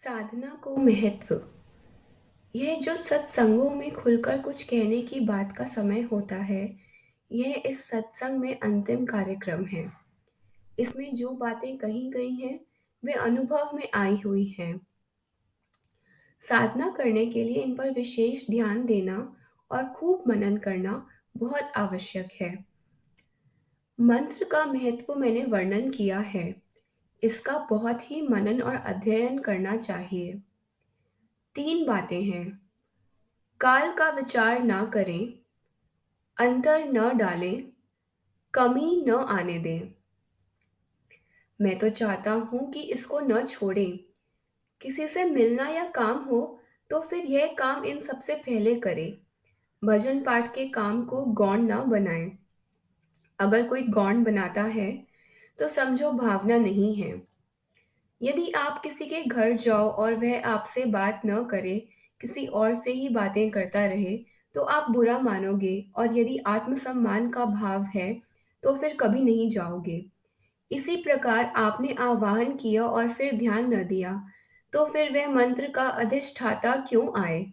साधना को महत्व। यह जो सत्संगों में खुलकर कुछ कहने की बात का समय होता है, यह इस सत्संग में अंतिम कार्यक्रम है। इसमें जो बातें कही गई हैं, वे अनुभव में आई हुई हैं। साधना करने के लिए इन पर विशेष ध्यान देना और खूब मनन करना बहुत आवश्यक है। मंत्र का महत्व मैंने वर्णन किया है। इसका बहुत ही मनन और अध्ययन करना चाहिए। तीन बातें हैं। काल का विचार ना करें, अंतर न डालें, कमी न आने दें। मैं तो चाहता हूं कि इसको न छोड़ें। किसी से मिलना या काम हो तो फिर यह काम इन सबसे पहले करें। भजन पाठ के काम को गौण ना बनाएं। अगर कोई गौण बनाता है तो समझो भावना नहीं है। यदि आप किसी के घर जाओ और वह आपसे बात न करे, किसी और से ही बातें करता रहे, तो आप बुरा मानोगे, और यदि आत्मसम्मान का भाव है तो फिर कभी नहीं जाओगे। इसी प्रकार आपने आह्वान किया और फिर ध्यान न दिया, तो फिर वह मंत्र का अधिष्ठाता क्यों आए।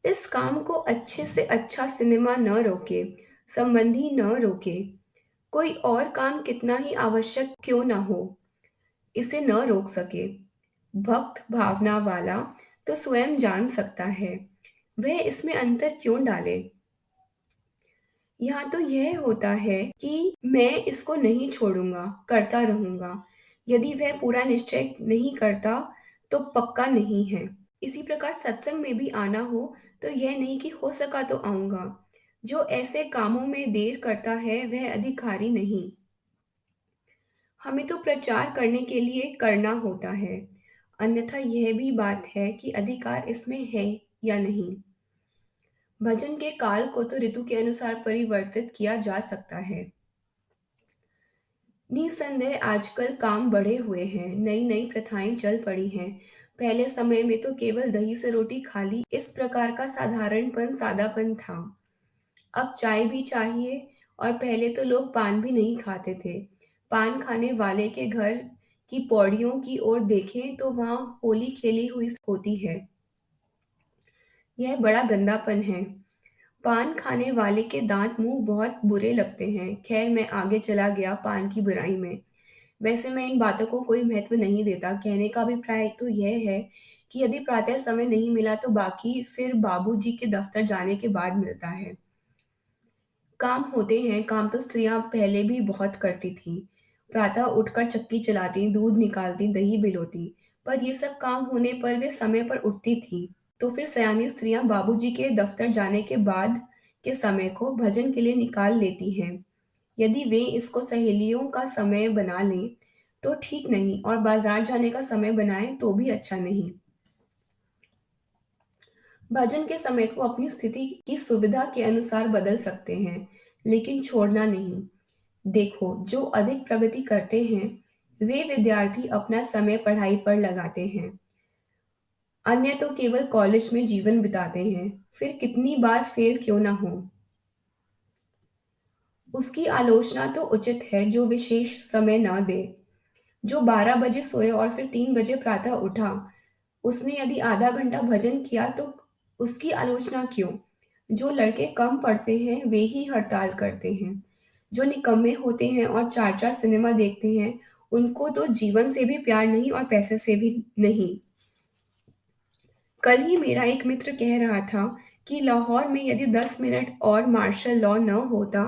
इस काम को अच्छे से अच्छा सिनेमा न रोके, संबंधी न रोके, कोई और काम कितना ही आवश्यक क्यों न हो, इसे न रोक सके। भक्त भावना वाला तो स्वयं जान सकता है, वह इसमें अंतर क्यों डाले। यहाँ तो यह होता है कि मैं इसको नहीं छोड़ूंगा, करता रहूंगा। यदि वह पूरा निश्चय नहीं करता तो पक्का नहीं है। इसी प्रकार सत्संग में भी आना हो तो यह नहीं कि हो सका तो आऊंगा। जो ऐसे कामों में देर करता है वह अधिकारी नहीं। हमें तो प्रचार करने के लिए करना होता है। अन्यथा यह भी बात है कि अधिकार इसमें है या नहीं। भजन के काल को तो ऋतु के अनुसार परिवर्तित किया जा सकता है। निसंदेह आजकल काम बढ़े हुए हैं, नई नई प्रथाएं चल पड़ी हैं। पहले समय में तो केवल दही से रोटी खा ली, इस प्रकार का साधारणपन सादापन था। अब चाय भी चाहिए, और पहले तो लोग पान भी नहीं खाते थे। पान खाने वाले के घर की पौड़ियों की ओर देखें तो वहां होली खेली हुई होती है। यह बड़ा गंदापन है। पान खाने वाले के दांत मुंह बहुत बुरे लगते हैं। खैर, मैं आगे चला गया पान की बुराई में। वैसे मैं इन बातों को कोई महत्व नहीं देता। कहने का अभिप्राय तो यह है कि यदि प्रातः समय नहीं मिला तो बाकी फिर बाबूजी के दफ्तर जाने के बाद मिलता है। काम होते हैं, काम तो स्त्रियां पहले भी बहुत करती थी। प्रातः उठकर चक्की चलाती, दूध निकालती, दही बिलोती। पर ये सब काम होने पर वे समय पर उठती थी। तो फिर सयानी स्त्रियां बाबूजी के दफ्तर जाने के बाद के समय को भजन के लिए निकाल लेती हैं। यदि वे इसको सहेलियों का समय बना लें तो ठीक नहीं, और बाजार जाने का समय बनाएं तो भी अच्छा नहीं। भजन के समय को अपनी स्थिति की सुविधा के अनुसार बदल सकते हैं, लेकिन छोड़ना नहीं। देखो, जो अधिक प्रगति करते हैं वे विद्यार्थी अपना समय पढ़ाई पर लगाते हैं। अन्य तो केवल कॉलेज में जीवन बिताते हैं, फिर कितनी बार फेल क्यों ना हो। उसकी आलोचना तो उचित है जो विशेष समय न दे। जो 12 बजे सोए और फिर 3 बजे प्रातः उठा, उसने यदि आधा घंटा भजन किया तो उसकी आलोचना क्यों। जो लड़के कम पढ़ते हैं वे ही हड़ताल करते हैं। जो निकम्मे होते हैं और चार चार सिनेमा देखते हैं, उनको तो जीवन से भी प्यार नहीं और पैसे से भी नहीं। कल ही मेरा एक मित्र कह रहा था कि लाहौर में यदि 10 मिनट और मार्शल लॉ न होता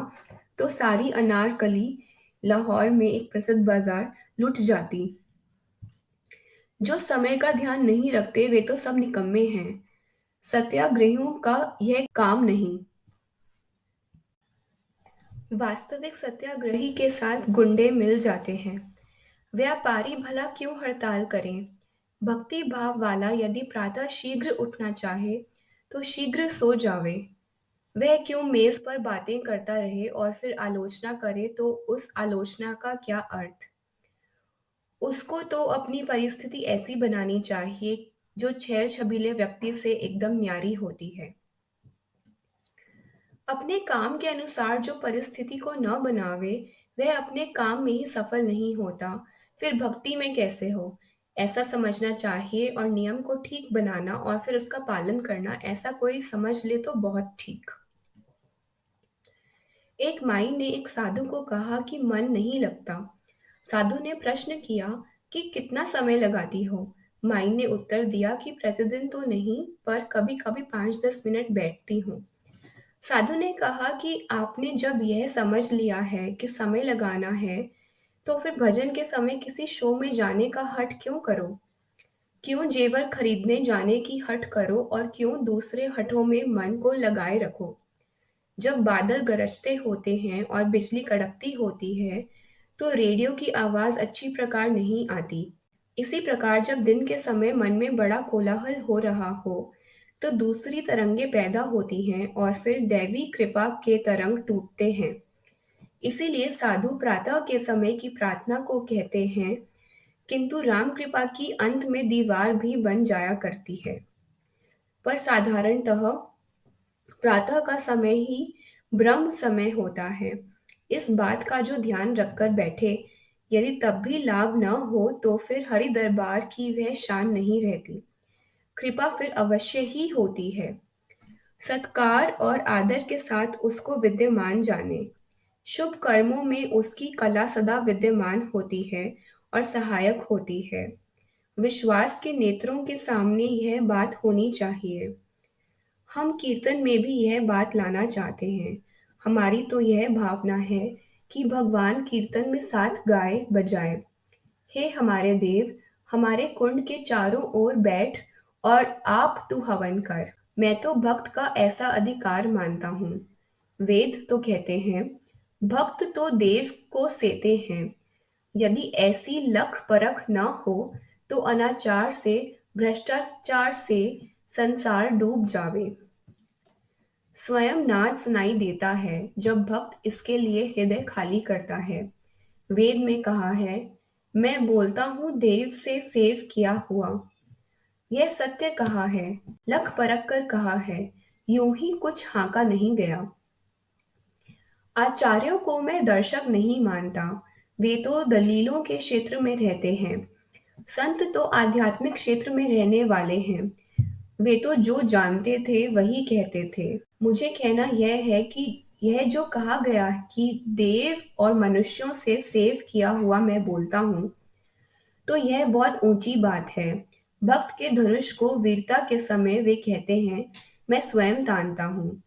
तो सारी अनारकली लाहौर में एक प्रसिद्ध बाजार लुट जाती। जो समय का ध्यान नहीं रखते वे तो सब निकम्मे हैं। सत्याग्रहियों का यह काम नहीं। वास्तविक सत्याग्रही के साथ गुंडे मिल जाते हैं। व्यापारी भला क्यों हड़ताल करें। भक्ति भाव वाला यदि प्रातः शीघ्र उठना चाहे तो शीघ्र सो जावे। वह क्यों मेज पर बातें करता रहे और फिर आलोचना करे, तो उस आलोचना का क्या अर्थ। उसको तो अपनी परिस्थिति ऐसी बनानी चाहिए जो छेल छबीले व्यक्ति से एकदम न्यारी होती है। अपने काम के अनुसार जो परिस्थिति को न बनावे, वह अपने काम में ही सफल नहीं होता, फिर भक्ति में कैसे हो। ऐसा समझना चाहिए और नियम को ठीक बनाना और फिर उसका पालन करना, ऐसा कोई समझ ले तो बहुत ठीक। एक माई ने एक साधु को कहा कि मन नहीं लगता। साधु ने प्रश्न किया कि कितना समय लगाती हो। माई ने उत्तर दिया कि प्रतिदिन तो नहीं, पर कभी कभी 5-10 मिनट बैठती हूँ। साधु ने कहा कि आपने जब यह समझ लिया है कि समय लगाना है, तो फिर भजन के समय किसी शो में जाने का हठ क्यों करो? क्यों जेवर खरीदने जाने की हठ करो और क्यों दूसरे हठों में मन को लगाए रखो? जब बादल गरजते होते हैं और बिजली कड़कती होती है, तो रेडियो की आवाज़ अच्छी प्रकार नहीं आती। इसी प्रकार जब दिन के समय मन में बड़ा कोलाहल हो रहा हो, तो दूसरी तरंगें पैदा होती हैं और फिर दैवी कृपा के तरंग टूटते हैं। इसीलिए साधु प्रातः के समय की प्रार्थना को कहते हैं, किंतु राम कृपा की अंत में दीवार भी बन जाया करती है। पर साधारणतः प्रातः का समय ही ब्रह्म समय होता है। इस बात का जो ध्यान रखकर बैठे, यदि तब भी लाभ न हो तो फिर हरि दरबार की वह शान नहीं रहती। कृपा फिर अवश्य ही होती है। सत्कार और आदर के साथ उसको विद्यमान जाने। शुभ कर्मों में उसकी कला सदा विद्यमान होती है और सहायक होती है। विश्वास के नेत्रों के सामने यह बात होनी चाहिए। हम कीर्तन में भी यह बात लाना चाहते हैं। हमारी तो यह भावना है कि भगवान कीर्तन में साथ गाए बजाए। हे हमारे देव, हमारे कुंड के चारों ओर बैठ और आप तू हवन कर। मैं तो भक्त का ऐसा अधिकार मानता हूँ। वेद तो कहते हैं, भक्त तो देव को सेते हैं। यदि ऐसी लख परख न हो, तो अनाचार से, भ्रष्टाचार से संसार डूब जावे। स्वयं नाद सुनाई देता है जब भक्त इसके लिए हृदय खाली करता है। वेद में कहा है, मैं बोलता हूँ देव से सेव किया हुआ। यह सत्य कहा है, लख परख कर कहा है, यूं ही कुछ हाका नहीं गया। आचार्यों को मैं दर्शक नहीं मानता। वे तो दलीलों के क्षेत्र में रहते हैं। संत तो आध्यात्मिक क्षेत्र में रहने वाले हैं। वे तो जो जानते थे वही कहते थे। मुझे कहना यह है कि यह जो कहा गया कि देव और मनुष्यों से सेव किया हुआ मैं बोलता हूँ, तो यह बहुत ऊंची बात है। भक्त के धनुष को वीरता के समय वे कहते हैं, मैं स्वयं तानता हूँ।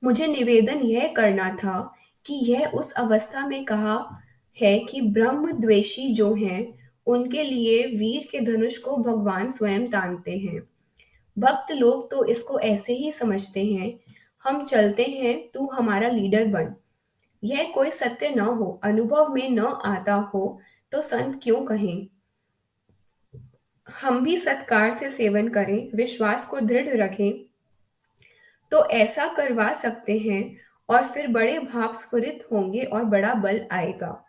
मुझे निवेदन यह करना था कि यह उस अवस्था में कहा है कि ब्रह्मद्वेषी जो हैं, उनके लिए वीर के धनुष को भगवान स्वयं तानते हैं। भक्त लोग तो इसको ऐसे ही समझते हैं, हम चलते हैं, तू हमारा लीडर बन। यह कोई सत्य न हो, अनुभव में न आता हो, तो संत क्यों कहें? हम भी सत्कार से सेवन करें, विश्वास को दृढ़ रखें, तो ऐसा करवा सकते हैं और फिर बड़े भाव स्फुरित होंगे और बड़ा बल आएगा।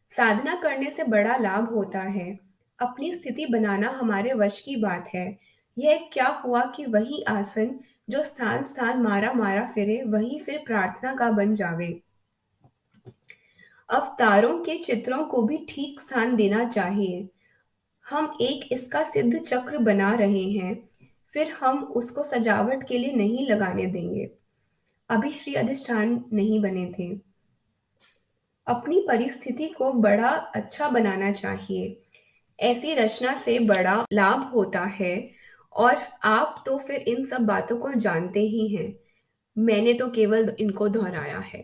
साधना करने से बड़ा लाभ होता है। अपनी स्थिति बनाना हमारे वश की बात है। यह क्या हुआ कि वही आसन जो स्थान स्थान मारा मारा फिरे, वही फिर प्रार्थना का बन जावे। अवतारों के चित्रों को भी ठीक स्थान देना चाहिए। हम एक इसका सिद्ध चक्र बना रहे हैं, फिर हम उसको सजावट के लिए नहीं लगाने देंगे। अभी श्री अधिष्ठान नहीं बने थे। अपनी परिस्थिति को बड़ा अच्छा बनाना चाहिए। ऐसी रचना से बड़ा लाभ होता है। और आप तो फिर इन सब बातों को जानते ही हैं। मैंने तो केवल इनको दोहराया है।